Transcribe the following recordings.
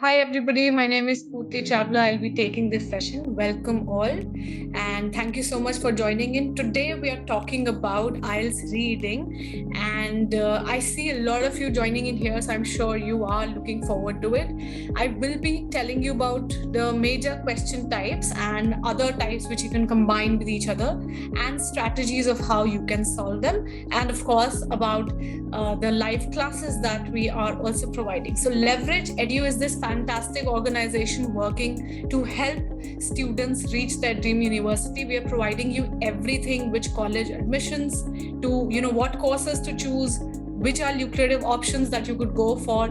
Hi everybody, my name is Purti Chawla. I'll be taking this session. Welcome all and thank you so much for joining in. Today we are talking about IELTS reading and I see a lot of you joining in here, so I'm sure you are looking forward to it. I will be telling you about the major question types and other types which you can combine with each other and strategies of how you can solve them, and of course about the live classes that we are also providing. So Leverage Edu is this fantastic organization working to help students reach their dream university. We are providing you everything, which college admissions to, what courses to choose, which are lucrative options that you could go for,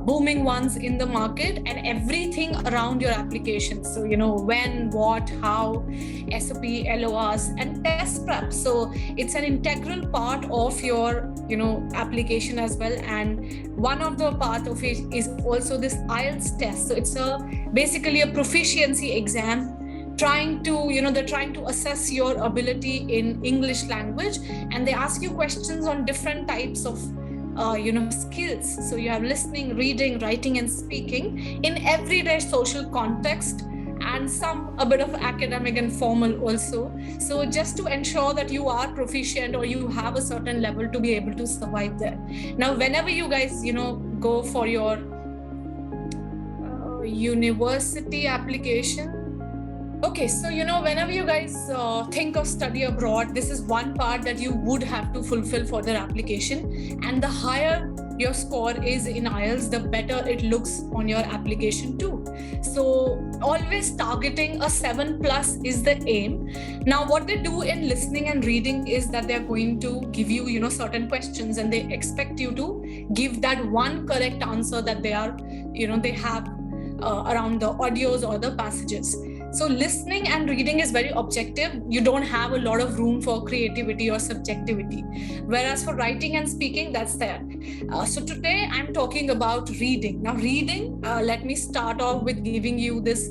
booming ones in the market, and everything around your application. So, when, what, how, SOP, LORs, and test prep. So it's an integral part of your, application as well. And one of the part of it is also this IELTS test. So it's basically a proficiency exam they're trying to assess your ability in English language, and they ask you questions on different types of skills. So you have listening, reading, writing, and speaking in everyday social context, and a bit of academic and formal also. So just to ensure that you are proficient or you have a certain level to be able to survive there. Now, whenever you guys, go for your university application, okay, so whenever you guys think of study abroad, this is one part that you would have to fulfill for their application. And the higher your score is in IELTS, the better it looks on your application too. So always targeting a 7+ is the aim. Now, what they do in listening and reading is that they're going to give you, certain questions, and they expect you to give that one correct answer that they are, they have around the audios or the passages. So listening and reading is very objective. You don't have a lot of room for creativity or subjectivity. Whereas for writing and speaking, that's there. So today I'm talking about reading. Now reading, let me start off with giving you this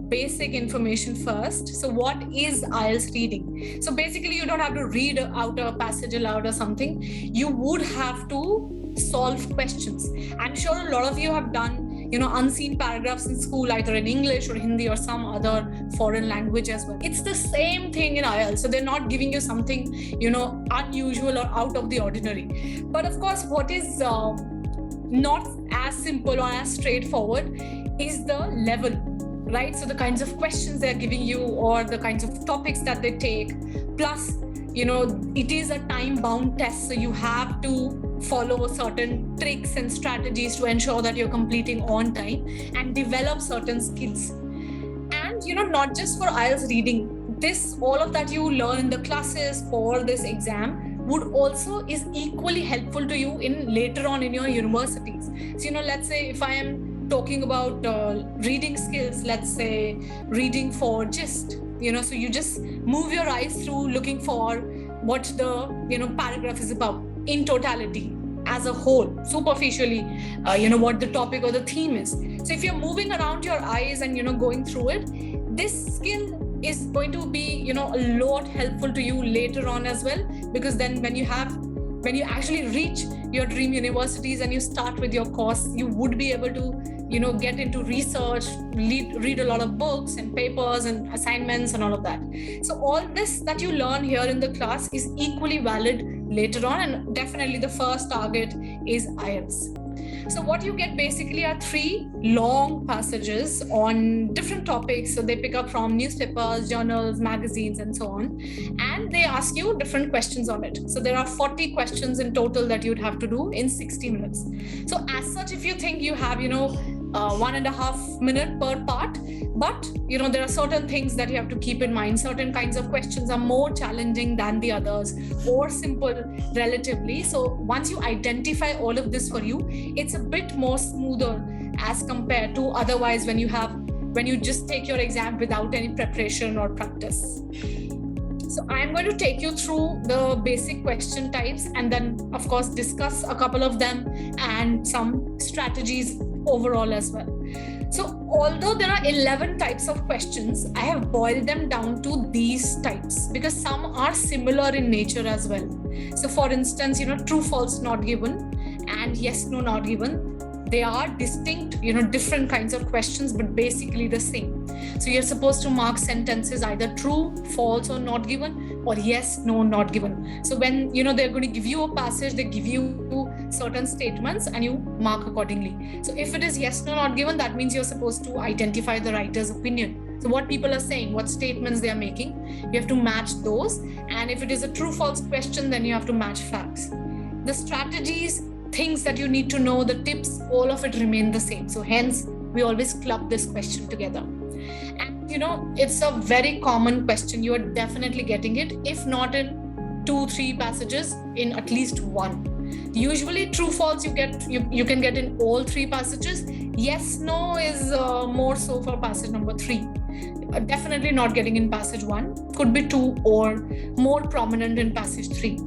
basic information first. So what is IELTS reading? So basically you don't have to read out a passage aloud or something. You would have to solve questions. I'm sure a lot of you have done unseen paragraphs in school, either in English or Hindi or some other foreign language as well. It's the same thing in IELTS. So they're not giving you something, unusual or out of the ordinary. But of course, what is not as simple or as straightforward is the level, right? So the kinds of questions they're giving you or the kinds of topics that they take, plus, it is a time-bound test. So you have to follow certain tricks and strategies to ensure that you're completing on time and develop certain skills. And, not just for IELTS reading, all of that you learn in the classes for this exam is equally helpful to you in later on in your universities. So, let's say if I am talking about reading skills, let's say reading for gist, so you just move your eyes through looking for what the, paragraph is about in totality as a whole, superficially, what the topic or the theme is. So if you're moving around your eyes and, going through it, this skill is going to be, a lot helpful to you later on as well, because then when you actually reach your dream universities and you start with your course, you would be able to, get into research, read a lot of books and papers and assignments and all of that. So all this that you learn here in the class is equally valid later on, and definitely the first target is IELTS. So what you get basically are 3 long passages on different topics. So they pick up from newspapers, journals, magazines, and so on. And they ask you different questions on it. So there are 40 questions in total that you'd have to do in 60 minutes. So as such, if you think you have, 1.5 minutes per part, but, there are certain things that you have to keep in mind. Certain kinds of questions are more challenging than the others or simple relatively. So once you identify all of this for you, it's a bit more smoother as compared to otherwise when you just take your exam without any preparation or practice. So I'm going to take you through the basic question types and then, of course, discuss a couple of them and some strategies overall as well. So although there are 11 types of questions, I have boiled them down to these types because some are similar in nature as well. So for instance, true, false, not given, and yes, no, not given. They are distinct, different kinds of questions, but basically the same. So you're supposed to mark sentences either true, false, or not given, or yes, no, not given. So when, they're going to give you a passage, they give you certain statements and you mark accordingly. So if it is yes, no, not given, that means you're supposed to identify the writer's opinion. So what people are saying, what statements they are making, you have to match those. And if it is a true, false question, then you have to match facts. The strategies, things that you need to know, the tips, all of it remain the same. So hence, we always club this question together. And it's a very common question. You are definitely getting it. If not in 2-3 passages, in at least one. Usually true, false, you can get in all 3 passages. Yes, no is more so for passage number 3. Definitely not getting in passage 1. Could be 2 or more prominent in passage 3.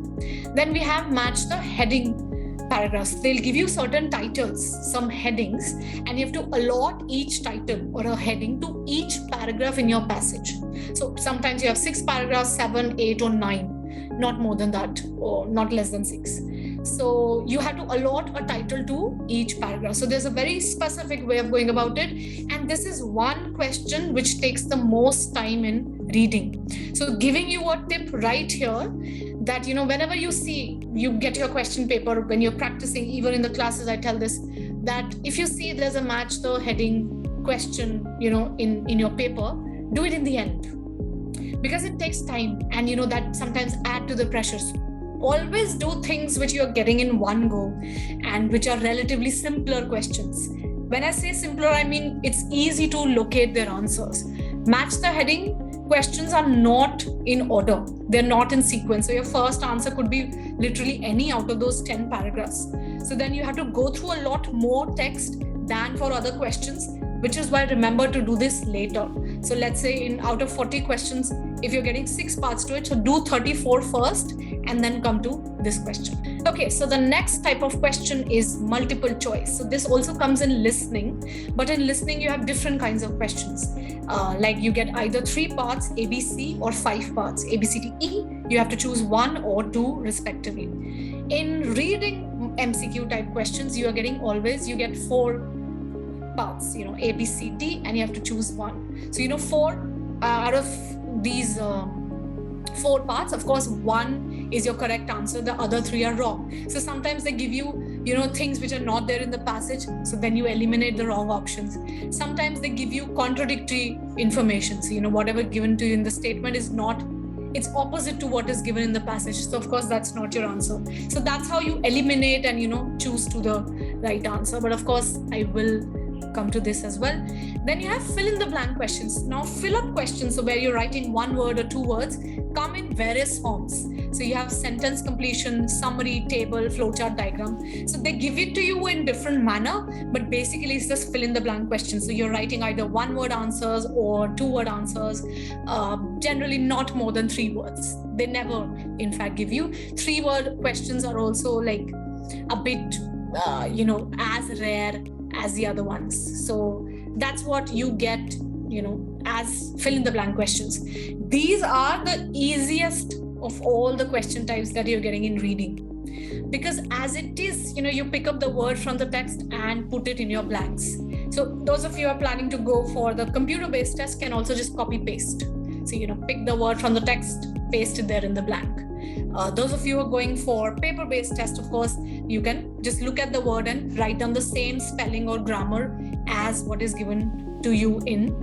Then we have match the heading paragraphs. They'll give you certain titles, some headings, and you have to allot each title or a heading to each paragraph in your passage. So sometimes you have 6 paragraphs, 7, 8, or 9, not more than that, or not less than 6. So you have to allot a title to each paragraph. So there's a very specific way of going about it. And this is one question which takes the most time in reading. So giving you a tip right here that, whenever you get your question paper, when you're practicing, even in the classes, I tell this, that if you see there's a match the heading question, in your paper, do it in the end. Because it takes time and, that sometimes add to the pressures. Always do things which you're getting in one go and which are relatively simpler questions. When I say simpler, I mean it's easy to locate their answers. Match the heading questions are not in order. They're not in sequence. So your first answer could be literally any out of those 10 paragraphs. So then you have to go through a lot more text than for other questions, which is why remember to do this later. So let's say out of 40 questions, if you're getting 6 parts to it, so do 34 first and then come to this question. Okay, so the next type of question is multiple choice. So this also comes in listening, but in listening you have different kinds of questions. Like you get either 3 parts, ABC, or 5 parts, A, B, C, D, E. You have to choose 1 or 2 respectively. In reading MCQ type questions, you get 4 parts, A, B, C, D, and you have to choose 1. So, 4 out of these 4 parts, of course, 1 is your correct answer, the other 3 are wrong. So sometimes they give you, things which are not there in the passage, so then you eliminate the wrong options. Sometimes they give you contradictory information. So, whatever given to you in the statement it's opposite to what is given in the passage. So of course, that's not your answer. So that's how you eliminate and, choose to the right answer. But of course, I will come to this as well. Then you have fill in the blank questions. Now fill up questions, so where you're writing 1 word or 2 words, come in various forms. So you have sentence completion, summary, table, flowchart, diagram. So they give it to you in different manner, but basically it's just fill in the blank questions. So you're writing either 1 word answers or 2 word answers, generally not more than 3 words. They never in fact give you 3 word questions. Are also like a bit as rare as the other ones. So that's what you get, as fill in the blank questions. These are the easiest of all the question types that you're getting in reading, because as it is, you pick up the word from the text and put it in your blanks. So those of you who are planning to go for the computer-based test can also just copy paste. So, pick the word from the text, paste it there in the blank. Those of you who are going for paper-based test, of course, you can just look at the word and write down the same spelling or grammar as what is given to you in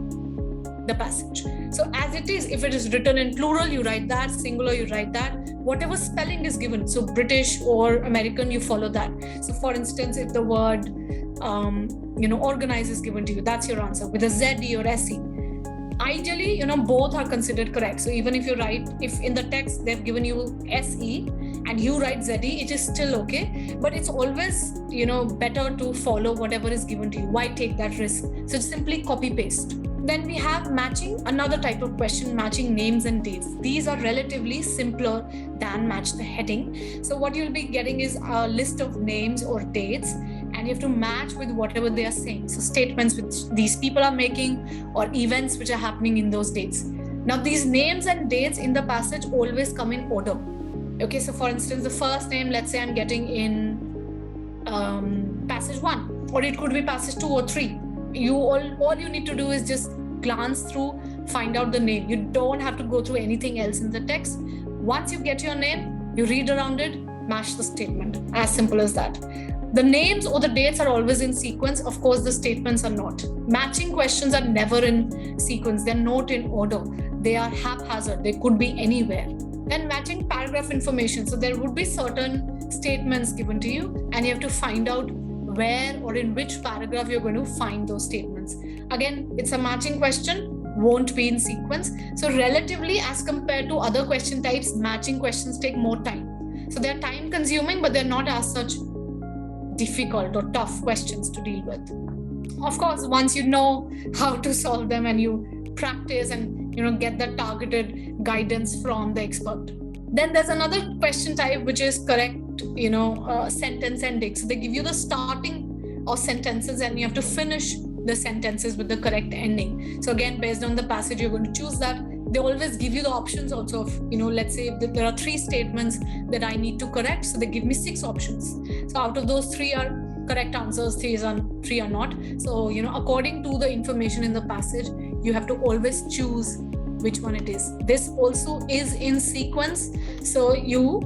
the passage. So as it is, if it is written in plural, you write that, singular, you write that, whatever spelling is given. So British or American, you follow that. So for instance, if the word, organize is given to you, that's your answer with a Z-E or S-E. Ideally, both are considered correct. So even if if in the text they've given you SE and you write ZE, it is still okay. But it's always, better to follow whatever is given to you. Why take that risk? So simply copy paste. Then we have matching, another type of question, matching names and dates. These are relatively simpler than match the heading. So what you'll be getting is a list of names or dates, and you have to match with whatever they are saying. So statements which these people are making or events which are happening in those dates. Now these names and dates in the passage always come in order. Okay, so for instance, the first name, let's say I'm getting in passage 1. or it could be passage 2 or 3. All you need to do is just glance through, find out the name. You don't have to go through anything else in the text. Once you get your name, you read around it, match the statement. As simple as that. The names or the dates are always in sequence. Of course, the statements are not. Matching questions are never in sequence. They're not in order. They are haphazard. They could be anywhere. Then matching paragraph information. So there would be certain statements given to you, and you have to find out where or in which paragraph you're going to find those statements. Again, it's a matching question, won't be in sequence. So relatively, as compared to other question types, matching questions take more time. So they're time consuming, but they're not as such difficult or tough questions to deal with. Of course, once you know how to solve them and you practice and get the targeted guidance from the expert. Then there's another question type which is correct, sentence ending. So they give you the starting of sentences and you have to finish the sentences with the correct ending. So again, based on the passage, you're going to choose that. They always give you the options also of, let's say there are 3 statements that I need to correct. So they give me 6 options. So out of those 3 are correct answers, 3 are not. So, according to the information in the passage, you have to always choose which one it is. This also is in sequence. So you're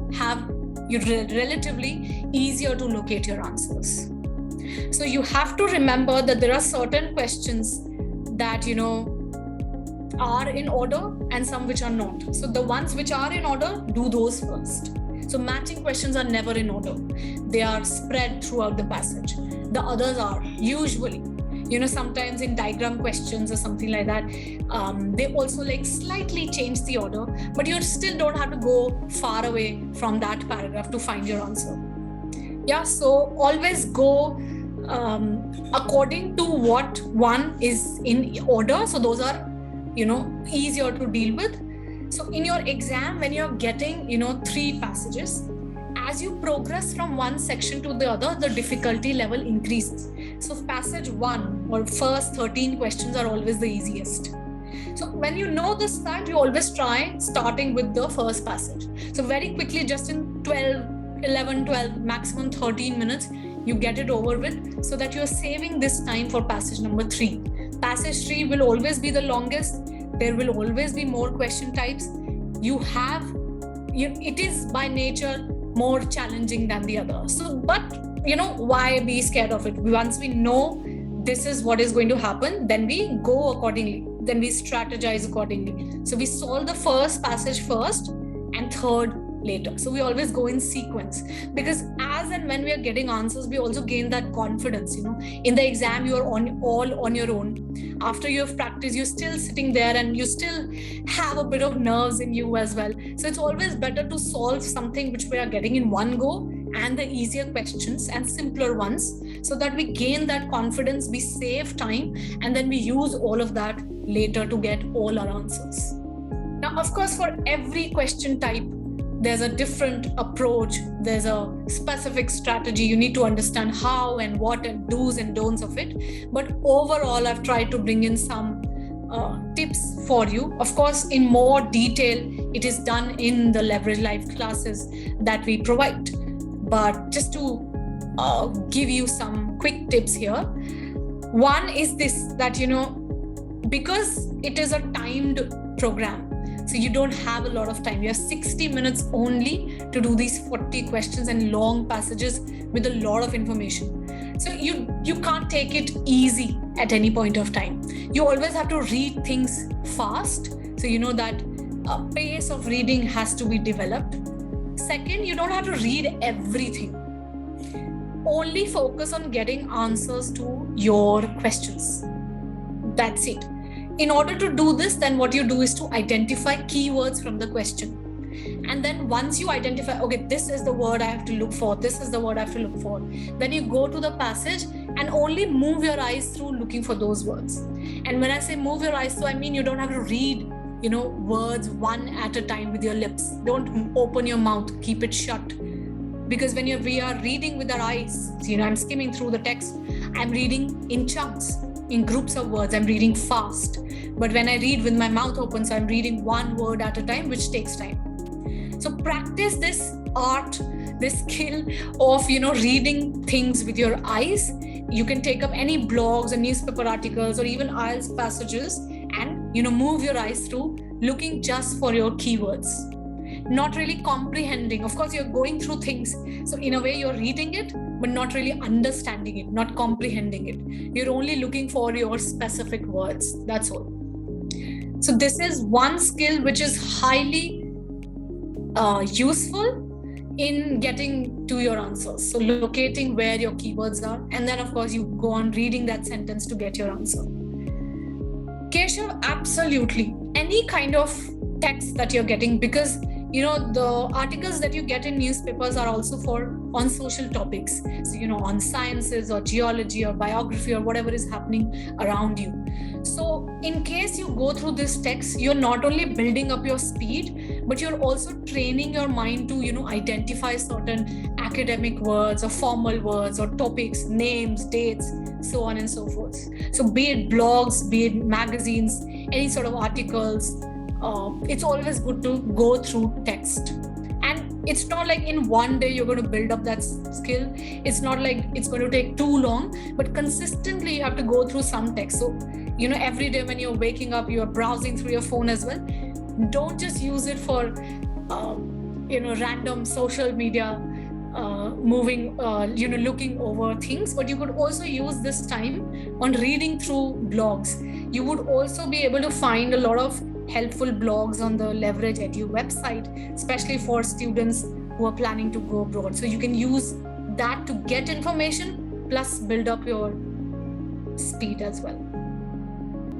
relatively easier to locate your answers. So you have to remember that there are certain questions that, are in order and some which are not. So the ones which are in order, do those first. So matching questions are never in order. They are spread throughout the passage. The others are usually, sometimes in diagram questions or something like that, they also slightly change the order, but you still don't have to go far away from that paragraph to find your answer. Yeah, so always go according to what one is in order. So those are, easier to deal with. So in your exam, when you're getting, 3 passages, as you progress from one section to the other, the difficulty level increases. So passage 1 or first 13 questions are always the easiest. So when you know this fact, you always try starting with the first passage. So very quickly, just in 11, 12, maximum 13 minutes, you get it over with, so that you're saving this time for passage number 3. Passage 3 will always be the longest. There will always be more question types. It is by nature more challenging than the other. So, but why be scared of it? Once we know this is what is going to happen, then we go accordingly. Then we strategize accordingly. So we solve the first passage first and third later. So we always go in sequence, because as and when we are getting answers, we also gain that confidence. In the exam, you are all on your own. After you have practiced, you're still sitting there and you still have a bit of nerves in you as well. So it's always better to solve something which we are getting in one go, and the easier questions and simpler ones, so that we gain that confidence, we save time, and then we use all of that later to get all our answers. Now, of course, for every question type, there's a different approach. There's a specific strategy. You need to understand how and what and do's and don'ts of it. But overall, I've tried to bring in some tips for you. Of course, in more detail, it is done in the Leverage Live classes that we provide. But just to give you some quick tips here. One is this, that, because it is a timed program, so you don't have a lot of time. You have 60 minutes only to do these 40 questions and long passages with a lot of information. So you can't take it easy at any point of time. You always have to read things fast. So that a pace of reading has to be developed. Second, you don't have to read everything. Only focus on getting answers to your questions. That's it. In order to do this, then what you do is to identify keywords from the question. And then once you identify, okay, this is the word I have to look for, this is the word I have to look for, then you go to the passage and only move your eyes through looking for those words. And when I say move your eyes through, I mean you don't have to read, words one at a time with your lips. Don't open your mouth, keep it shut. Because when we are reading with our eyes, I'm skimming through the text, I'm reading in chunks, in groups of words, I'm reading fast. But when I read with my mouth open, so I'm reading one word at a time, which takes time. So practice this art, this skill of, reading things with your eyes, you can take up any blogs or newspaper articles or even IELTS passages and, move your eyes through, looking just for your keywords, not really comprehending. Of course, you're going through things. So in a way, you're reading it, but not really understanding it, not comprehending it. You're only looking for your specific words. That's all. So this is one skill which is highly useful in getting to your answers. So locating where your keywords are, and then of course you go on reading that sentence to get your answer. Keshav, absolutely. Any kind of text that you're getting, because the articles that you get in newspapers are also on social topics. So, on sciences or geology or biography or whatever is happening around you. So in case you go through this text, you're not only building up your speed, but you're also training your mind to, identify certain academic words or formal words or topics, names, dates, so on and so forth. So be it blogs, be it magazines, any sort of articles, it's always good to go through text. And it's not like in one day you're going to build up that skill. It's not like it's going to take too long, but consistently you have to go through some text. So, every day when you're waking up, you're browsing through your phone as well. Don't just use it for, random social media, moving, looking over things, but you could also use this time on reading through blogs. You would also be able to find a lot of helpful blogs on the Leverage Edu website, especially for students who are planning to go abroad. So you can use that to get information plus build up your speed as well.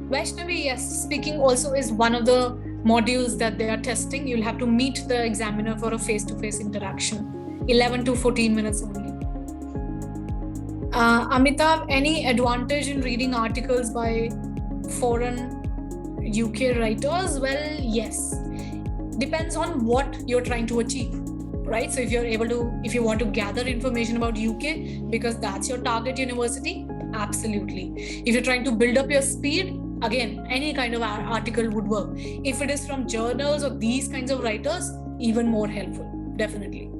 Vaishnavi, yes, speaking also is one of the modules that they are testing. You'll have to meet the examiner for a face-to-face interaction, 11 to 14 minutes only. Amitav, any advantage in reading articles by foreign UK writers? Well, yes. Depends on what you're trying to achieve, right? So if you want to gather information about UK because that's your target university, absolutely. If you're trying to build up your speed, again, any kind of article would work. If it is from journals or these kinds of writers, even more helpful, definitely.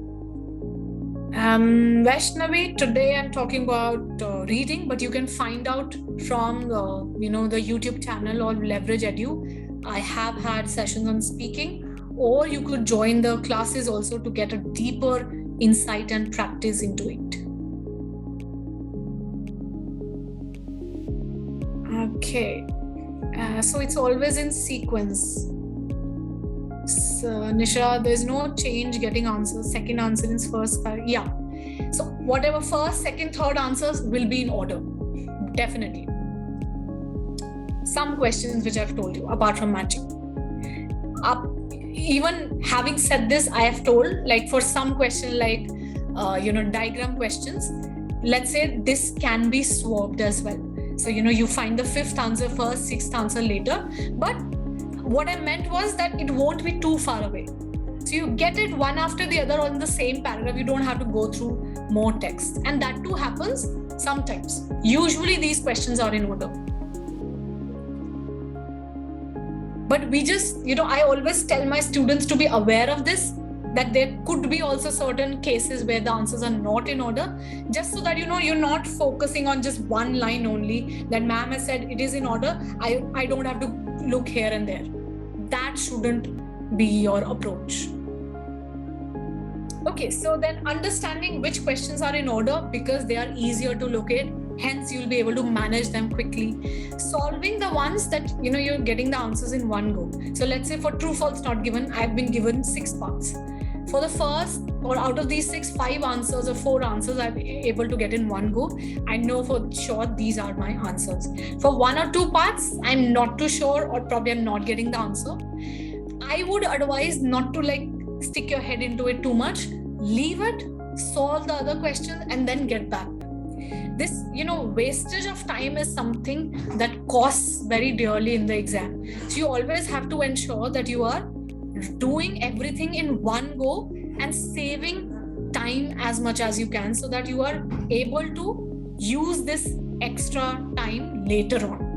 Vaishnavi, today I'm talking about reading, but you can find out from the YouTube channel or Leverage Edu. I have had sessions on speaking, or you could join the classes also to get a deeper insight and practice into it. Okay, so it's always in sequence. So, Nisha, there's no change getting answers. Second answer is first. Yeah. So whatever first, second, third answers will be in order. Definitely. Some questions which I've told you, apart from matching. Even having said this, I have told, like for some question, like, diagram questions, let's say this can be swapped as well. So, you find the fifth answer first, sixth answer later. But what I meant was that it won't be too far away. So you get it one after the other on the same paragraph. You don't have to go through more text. And that too happens sometimes. Usually these questions are in order. But we just, I always tell my students to be aware of this, that there could be also certain cases where the answers are not in order, just so that, you're not focusing on just one line only, that ma'am has said it is in order. I don't have to look here and there. That shouldn't be your approach. Okay, so then understanding which questions are in order because they are easier to locate, hence you'll be able to manage them quickly. Solving the ones that you're getting the answers in one go. So let's say for true false not given, I've been given 6 parts. For the first, or out of these 6, 5 answers or 4 answers I'm able to get in one go. I know for sure these are my answers. For 1 or 2 parts, I'm not too sure, or probably I'm not getting the answer. I would advise not to stick your head into it too much. Leave it, solve the other questions, and then get back. This, wastage of time is something that costs very dearly in the exam. So you always have to ensure that you are doing everything in one go and saving time as much as you can, so that you are able to use this extra time later on.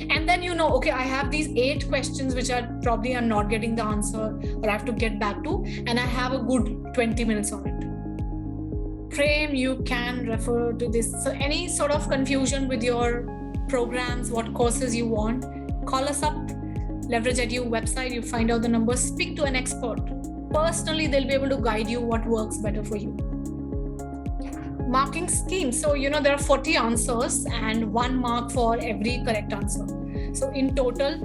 And then okay, I have these 8 questions which are probably I'm not getting the answer or I have to get back to, and I have a good 20 minutes on it. Prem, you can refer to this. So any sort of confusion with your programs, what courses you want, call us up, Leverage Edu website, you find out the numbers, speak to an expert. Personally, they'll be able to guide you what works better for you. Marking scheme. So, there are 40 answers and 1 mark for every correct answer. So in total,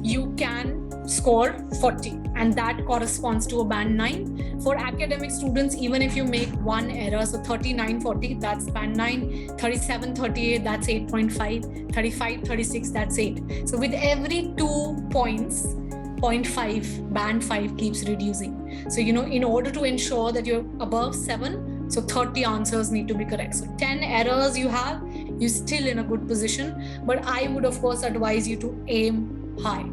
you can score 40 and that corresponds to a band 9. For academic students, even if you make 1 error, so 39, 40, that's band 9, 37, 38, that's 8.5, 35, 36, that's 8. So with every 2 points, 0.5, band 5 keeps reducing. So, in order to ensure that you're above 7, so 30 answers need to be correct. So 10 errors you have, you're still in a good position. But I would, of course, advise you to aim high,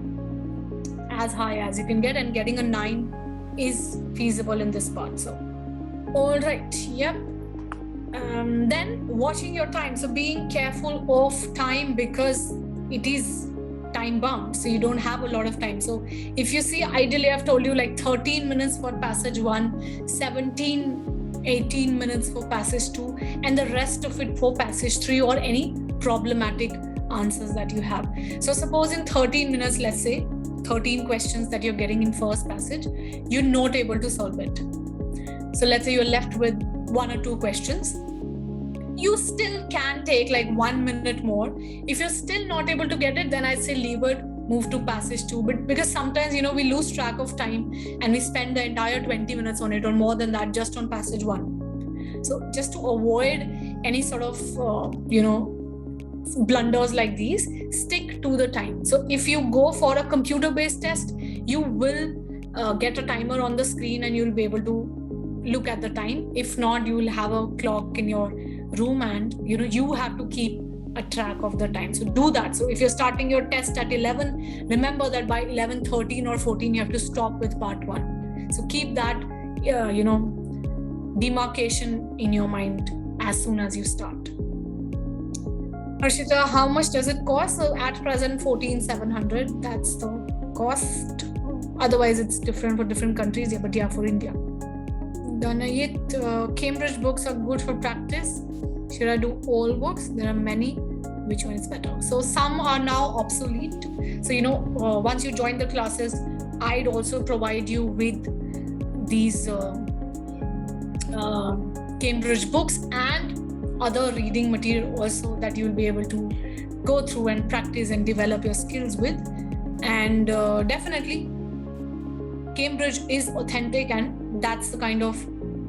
as high as you can get, and getting a 9 is feasible in this part. So, all right, yep. Then watching your time. So being careful of time because it is time bound, so you don't have a lot of time. So if you see, ideally I've told you like 13 minutes for passage 1, 18 minutes for passage 2, and the rest of it for passage 3 or any problematic answers that you have. So suppose in 13 minutes, let's say 13 questions that you're getting in first passage, you're not able to solve it. So let's say you're left with 1 or 2 questions. You still can take like 1 minute more. If you're still not able to get it, then I'd say leave it, move to passage 2. But because sometimes, we lose track of time and we spend the entire 20 minutes on it or more than that just on passage 1. So just to avoid any sort of, blunders like these, stick to the time. So if you go for a computer-based test, you will get a timer on the screen and you'll be able to look at the time. If not, you will have a clock in your room and you have to keep a track of the time. So do that. So if you're starting your test at 11, remember that by 11:13 or 14 you have to stop with part 1. So keep that demarcation in your mind as soon as you start. Harshita, how much does it cost? So at present 14,700, that's the cost. Otherwise it's different for different countries, but for India. Danayit, Cambridge books are good for practice. Should I do all books? There are many. Which one is better? So some are now obsolete. So, once you join the classes, I'd also provide you with these Cambridge books and other reading material also that you'll be able to go through and practice and develop your skills with. And definitely, Cambridge is authentic and that's the kind of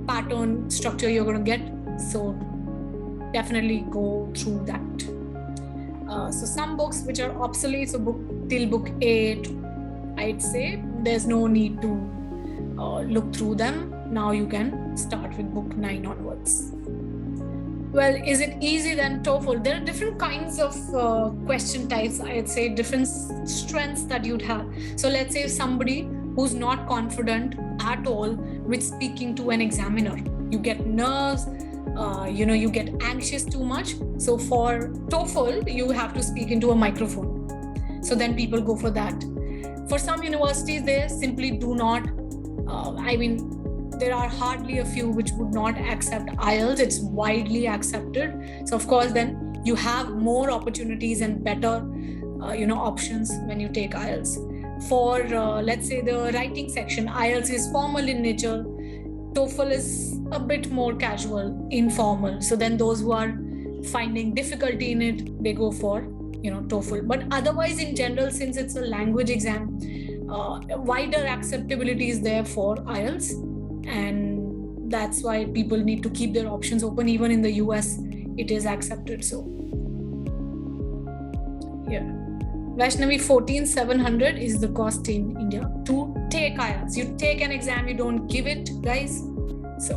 pattern structure you're going to get. So definitely go through that. So some books which are obsolete, so till book 8, I'd say there's no need to look through them. Now you can start with book 9 onwards. Well, is it easy than TOEFL? There are different kinds of question types, I'd say, different strengths that you'd have. So let's say somebody who's not confident at all with speaking to an examiner, you get nerves, you get anxious too much. So for TOEFL, you have to speak into a microphone. So then people go for that. For some universities, they simply do not, there are hardly a few which would not accept IELTS. It's widely accepted. So of course, then you have more opportunities and better, options when you take IELTS. For, let's say, the writing section, IELTS is formal in nature. TOEFL is a bit more casual, informal. So then those who are finding difficulty in it, they go for, TOEFL. But otherwise, in general, since it's a language exam, wider acceptability is there for IELTS. And that's why people need to keep their options open. Even in the US, it is accepted. So, yeah. Vaishnavi, 14,700 is the cost in India to take IELTS. You take an exam, you don't give it, guys. So,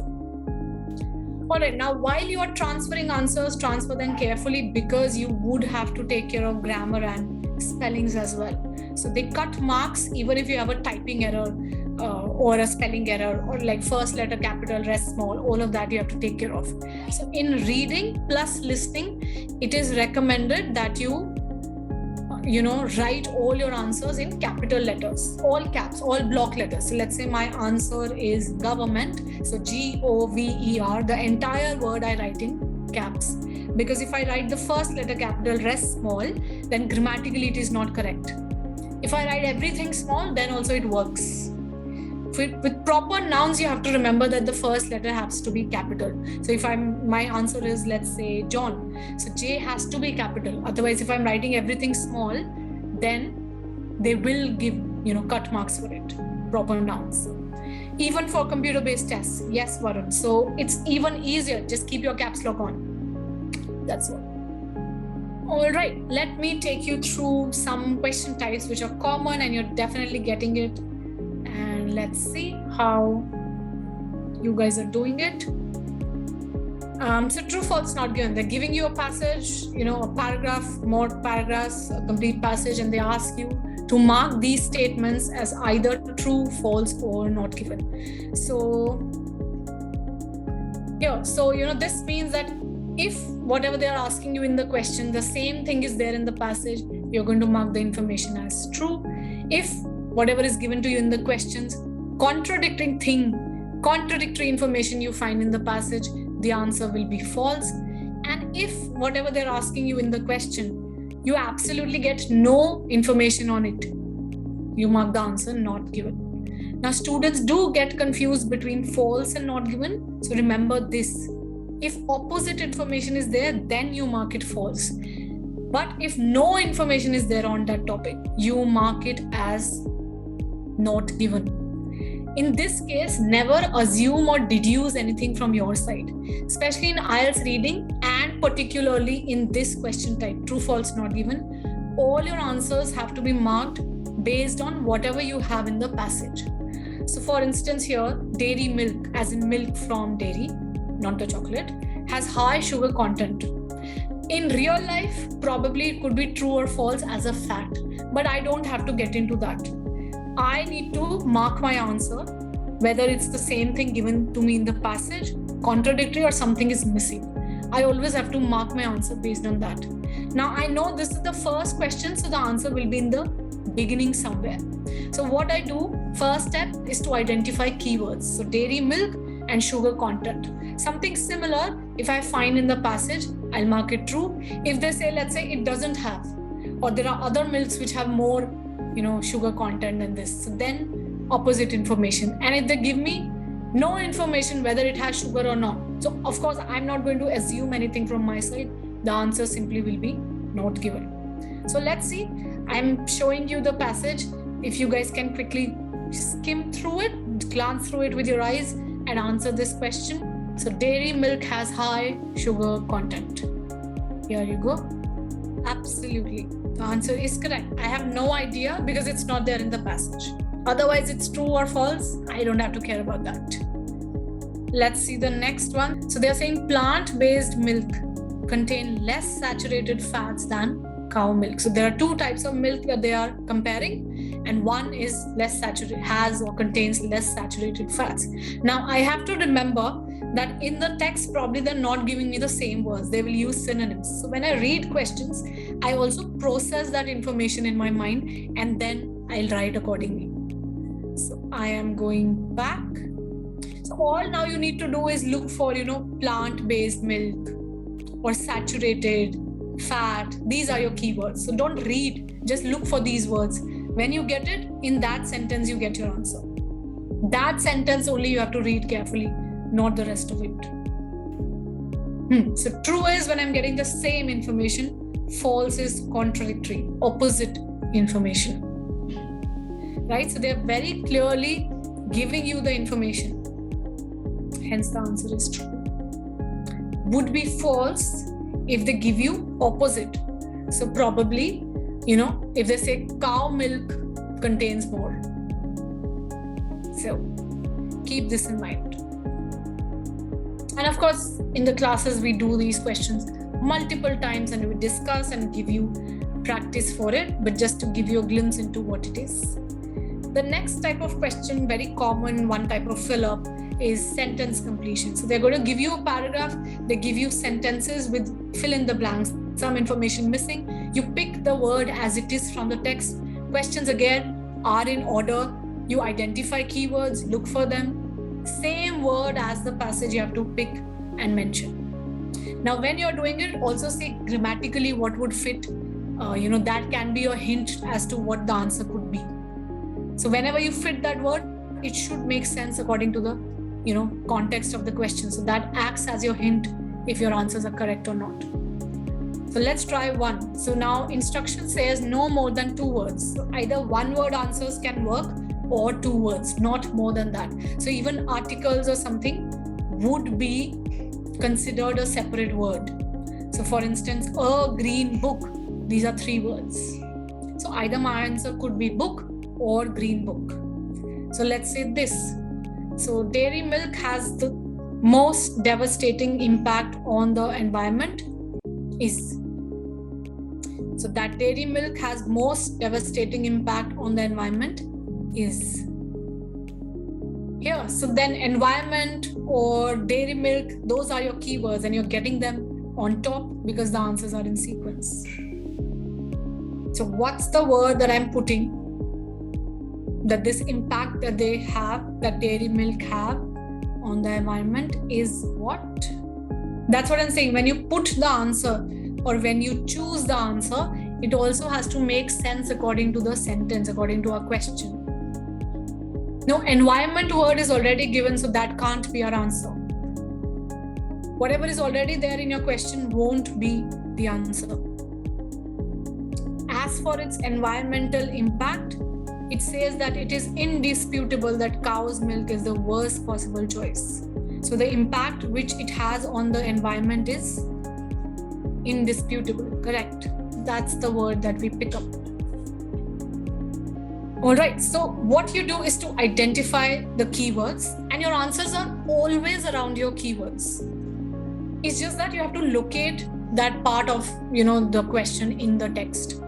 all right. Now, while you are transferring answers, transfer them carefully because you would have to take care of grammar and spellings as well. So they cut marks even if you have a typing error or a spelling error or like first letter capital, rest small, all of that you have to take care of. So in reading plus listening, it is recommended that you write all your answers in capital letters, all caps, all block letters. So let's say my answer is government. So GOVER, the entire word I write in caps. Because if I write the first letter capital, rest small, then grammatically it is not correct. If I write everything small, then also it works. With proper nouns, you have to remember that the first letter has to be capital. So if my answer is, let's say, John, so J has to be capital. Otherwise, if I'm writing everything small, then they will give, cut marks for it, proper nouns. Even for computer-based tests, yes, Varun. So it's even easier. Just keep your caps lock on. That's all. All right, let me take you through some question types which are common and you're definitely getting it. And let's see how you guys are doing it. So true, false, not given. They're giving you a passage, a paragraph, more paragraphs, a complete passage, and they ask you to mark these statements as either true, false, or not given. So, this means that if whatever they are asking you in the question, the same thing is there in the passage, you're going to mark the information as true. If whatever is given to you in the questions, contradictory information you find in the passage, the answer will be false. And if whatever they're asking you in the question, you absolutely get no information on it, you mark the answer not given. Now, students do get confused between false and not given. So remember this. If opposite information is there, then you mark it false. But if no information is there on that topic, you mark it as not given. In this case, never assume or deduce anything from your side, especially in IELTS reading and particularly in this question type, true, false, not given. All your answers have to be marked based on whatever you have in the passage. So for instance here, dairy milk, as in milk from dairy, not the chocolate, has high sugar content. In real life, probably it could be true or false as a fact, but I don't have to get into that. I need to mark my answer, whether it's the same thing given to me in the passage, contradictory, or something is missing. I always have to mark my answer based on that. Now, I know this is the first question, so the answer will be in the beginning somewhere. So what I do, first step is to identify keywords. So dairy milk and sugar content. Something similar, if I find in the passage, I'll mark it true. If they say, let's say it doesn't have, or there are other milks which have more sugar content than this, so then opposite information. And if they give me no information whether it has sugar or not, so of course I'm not going to assume anything from my side, the answer simply will be not given. So let's see, I'm showing you the passage. If you guys can quickly skim through it, glance through it with your eyes and answer this question. So dairy milk has high sugar content. Here you go. Absolutely. The answer is correct. I have no idea because it's not there in the passage. Otherwise, it's true or false. I don't have to care about that. Let's see the next one. So they're saying plant-based milk contain less saturated fats than cow milk. So there are two types of milk that they are comparing, and one is less saturated, has or contains less saturated fats. Now, I have to remember that in the text, probably they're not giving me the same words. They will use synonyms. So when I read questions, I also process that information in my mind and then I'll write accordingly. So I am going back. So all now you need to do is look for, plant-based milk or saturated fat. These are your keywords. So don't read, just look for these words. When you get it, in that sentence, you get your answer. That sentence only you have to read carefully, not the rest of it. So true is when I'm getting the same information. False is contradictory, opposite information. Right? So they're very clearly giving you the information. Hence the answer is true. Would be false if they give you opposite. So probably, if they say cow milk contains more. So keep this in mind. And of course, in the classes, we do these questions multiple times and we discuss and give you practice for it, but just to give you a glimpse into what it is. The next type of question, very common, one type of fill-up, is sentence completion. So they're going to give you a paragraph, they give you sentences with fill in the blanks. some information missing. You pick the word as it is from the text. Questions again are in order. You identify keywords, look for them. Same word as the passage you have to pick and mention. Now, when you're doing it, also see grammatically what would fit. That can be a hint as to what the answer could be. So whenever you fit that word, it should make sense according to the, context of the question. So that acts as your hint if your answers are correct or not. So let's try one. So now instruction says no more than 2 words. So either 1 word answers can work or 2 words, not more than that. So even articles or something would be considered a separate word. So for instance, a green book, these are 3 words. So either my answer could be book or green book. So let's say this. So dairy milk has the most devastating impact on the environment is. So that dairy milk has most devastating impact on the environment is here. So then environment or dairy milk, those are your keywords and you're getting them on top because the answers are in sequence. So what's the word that I'm putting that this impact that they have, that dairy milk have on the environment is what? That's what I'm saying. When you put the answer or when you choose the answer, it also has to make sense according to the sentence, according to our question. No, environment word is already given, so that can't be our answer. Whatever is already there in your question won't be the answer. As for its environmental impact, it says that it is indisputable that cow's milk is the worst possible choice. So the impact which it has on the environment is indisputable, correct? That's the word that we pick up. All right, so what you do is to identify the keywords and your answers are always around your keywords. It's just that you have to locate that part of, the question in the text.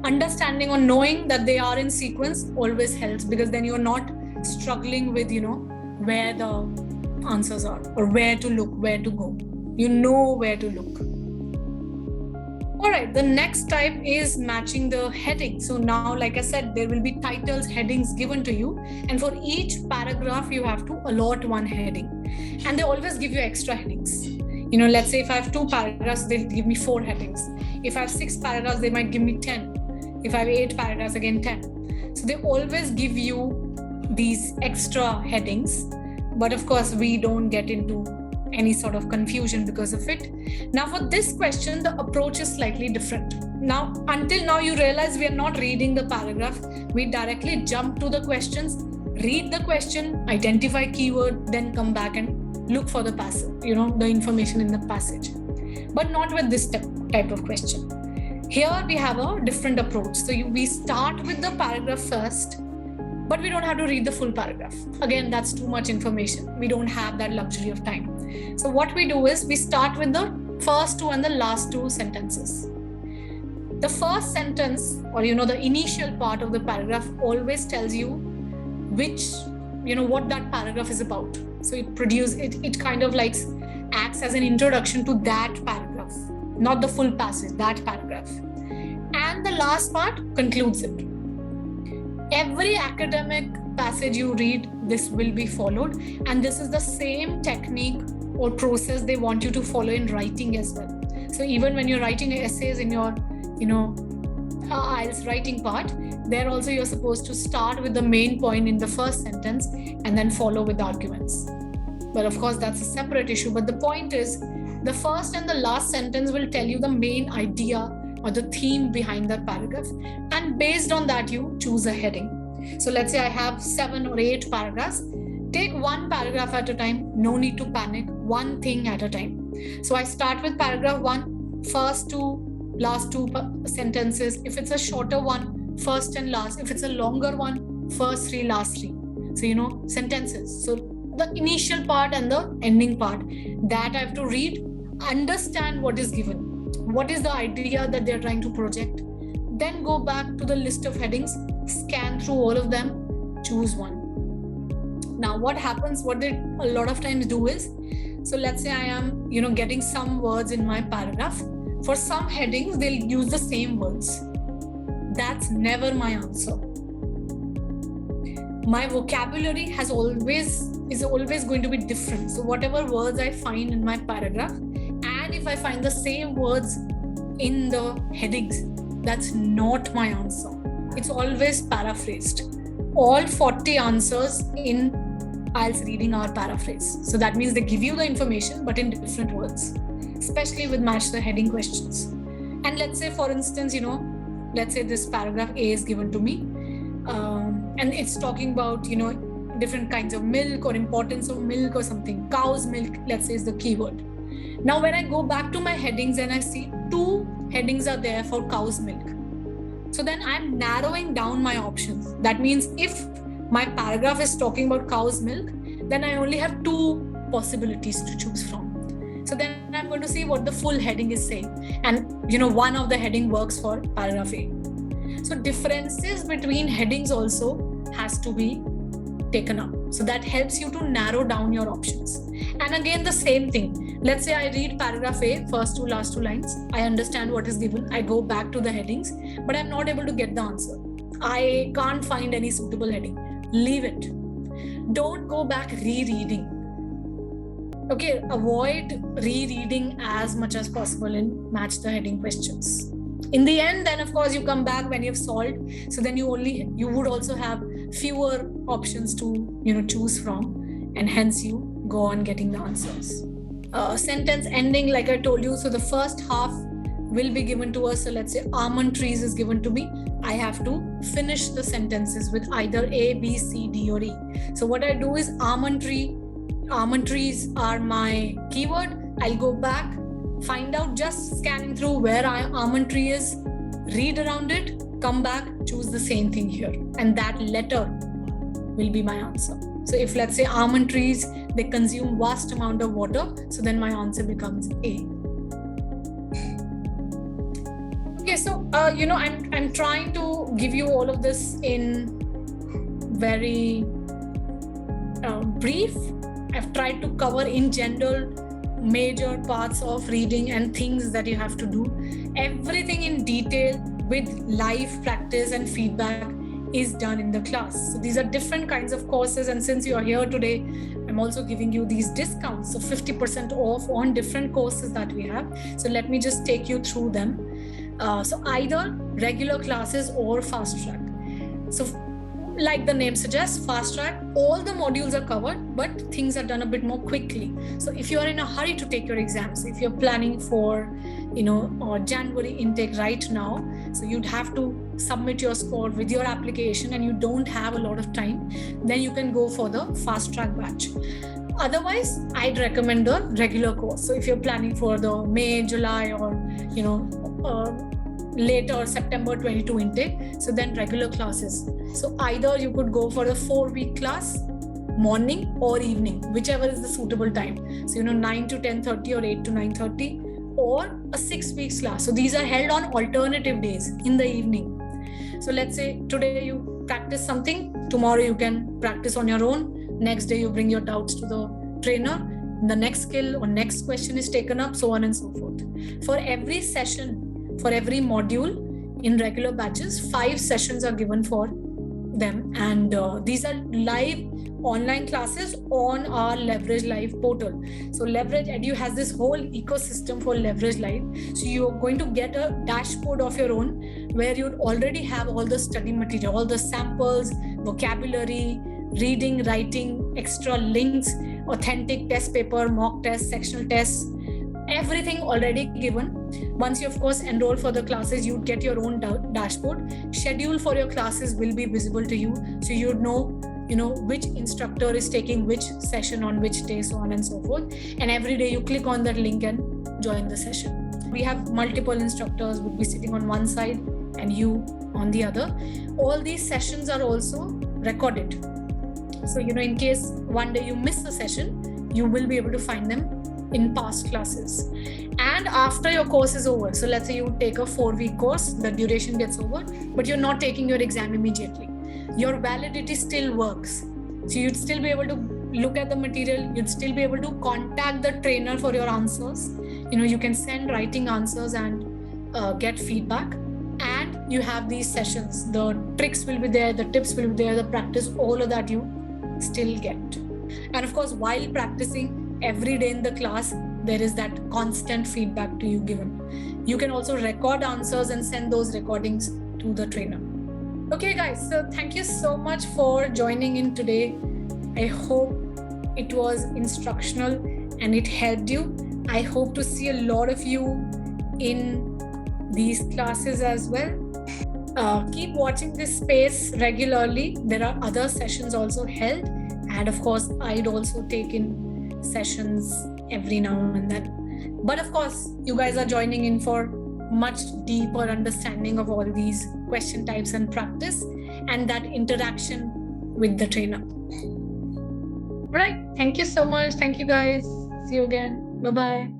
Understanding or knowing that they are in sequence always helps because then you're not struggling with, where the answers are or where to look, where to go. You know where to look. All right, the next type is matching the heading. So now, like I said, there will be titles, headings given to you. And for each paragraph, you have to allot 1 heading. And they always give you extra headings. Let's say if I have 2 paragraphs, they'll give me 4 headings. If I have 6 paragraphs, they might give me 10. If I have 8 paragraphs, again 10. So they always give you these extra headings. But of course, we don't get into any sort of confusion because of it. Now for this question, the approach is slightly different. Now, until now, you realize we are not reading the paragraph. We directly jump to the questions, read the question, identify keyword, then come back and look for the passage, the information in the passage. But not with this type of question. Here we have a different approach. So we start with the paragraph first, but we don't have to read the full paragraph. Again, that's too much information. We don't have that luxury of time. So what we do is we start with the first 2 and the last 2 sentences. The first sentence or, the initial part of the paragraph always tells you what that paragraph is about. So it kind of acts as an introduction to that paragraph, not the full passage, that paragraph. And the last part concludes it. Every academic passage you read, this will be followed. And this is the same technique or process they want you to follow in writing as well. So even when you're writing essays in your, IELTS writing part, there also you're supposed to start with the main point in the first sentence and then follow with arguments. But of course, that's a separate issue. But the point is, the first and the last sentence will tell you the main idea or the theme behind that paragraph. And based on that, you choose a heading. So let's say I have 7 or 8 paragraphs. Take 1 paragraph at a time. No need to panic. 1 thing at a time. So I start with paragraph 1, first 2, last 2 sentences. If it's a shorter one, first and last. If it's a longer one, first 3, last 3. So, sentences. So the initial part and the ending part, that I have to read, understand what is given. What is the idea that they're trying to project? Then go back to the list of headings, scan through all of them, choose one. Now, what happens, what they a lot of times do is, so let's say I am, getting some words in my paragraph. For some headings, they'll use the same words. That's never my answer. My vocabulary is always going to be different. So whatever words I find in my paragraph, and if I find the same words in the headings, that's not my answer. It's always paraphrased. All 40 answers in IELTS reading are paraphrased. So that means they give you the information, but in different words, especially with match the heading questions. And let's say, for instance, let's say this paragraph A is given to me, and it's talking about, different kinds of milk or importance of milk or something. Cow's milk, let's say, is the keyword. Now, when I go back to my headings and I see 2 headings are there for cow's milk. So then I'm narrowing down my options. That means if my paragraph is talking about cow's milk, then I only have 2 possibilities to choose from. So then I'm going to see what the full heading is saying. And, one of the heading works for paragraph A. So differences between headings also has to be taken up. So that helps you to narrow down your options. And again, the same thing. Let's say I read paragraph A, first 2, last 2 lines. I understand what is given. I go back to the headings, but I'm not able to get the answer. I can't find any suitable heading. Leave it. Don't go back rereading. Okay, avoid rereading as much as possible in match the heading questions. In the end, then of course you come back when you've solved. So then you would also have fewer options to choose from, and hence you go on getting the answers. Sentence ending, like I told you, so the first half will be given to us. So let's say almond trees is given to me. I have to finish the sentences with either A, B, C, D, or E. So what I do is almond trees are my keyword. I'll go back, find out, just scanning through where almond tree is, read around it, come back, choose the same thing here. And that letter will be my answer. So if, let's say, almond trees, they consume vast amount of water, so then my answer becomes A. Okay, so, I'm trying to give you all of this in very brief. I've tried to cover in general major parts of reading and things that you have to do. Everything in detail with live practice and feedback is done in the class. So these are different kinds of courses, and since you are here today, I'm also giving you these discounts, so 50% off on different courses that we have. So let me just take you through them. So either regular classes or fast track. So like the name suggests, fast track, all the modules are covered, but things are done a bit more quickly. So if you are in a hurry to take your exams, if you're planning for, January intake right now, so you'd have to submit your score with your application and you don't have a lot of time, then you can go for the fast track batch. Otherwise, I'd recommend the regular course. So if you're planning for the May, July, or, later September 22 intake, so then regular classes. So either you could go for the 4-week class, morning or evening, whichever is the suitable time. So 9 to 10:30 or 8 to 9:30, or a 6 weeks class. So these are held on alternative days in the evening. So let's say today you practice something, tomorrow you can practice on your own, next day you bring your doubts to the trainer, the next skill or next question is taken up, so on and so forth. For every session, for every module in regular batches, 5 sessions are given for them, and these are live online classes on our Leverage Live portal. So Leverage Edu has this whole ecosystem for Leverage Live. So you're going to get a dashboard of your own where you'd already have all the study material, all the samples, vocabulary, reading, writing, extra links, authentic test paper, mock tests, sectional tests, everything already given. Once you, of course, enroll for the classes, you'd get your own dashboard. Schedule for your classes will be visible to you. So you'd know, which instructor is taking which session on which day, so on and so forth. And every day you click on that link and join the session. We have multiple instructors would be sitting on one side and you on the other. All these sessions are also recorded. So, in case one day you miss a session, you will be able to find them in past classes. And after your course is over, so let's say you take a 4-week course, the duration gets over, but you're not taking your exam immediately. Your validity still works. So you'd still be able to look at the material, you'd still be able to contact the trainer for your answers. you can send writing answers and get feedback. And you have these sessions. The tricks will be there, the tips will be there, the practice, all of that you still get. And of course, while practicing every day in the class, there is that constant feedback to you given. You can also record answers and send those recordings to the trainer. Okay, guys, so thank you so much for joining in today. I hope it was instructional and it helped you. I hope to see a lot of you in these classes as well. Keep watching this space regularly. There are other sessions also held. And of course, I'd also take in sessions every now and then. But of course, you guys are joining in for much deeper understanding of all these question types and practice and that interaction with the trainer. Right. Thank you so much. Thank you, guys. See you again. Bye-bye.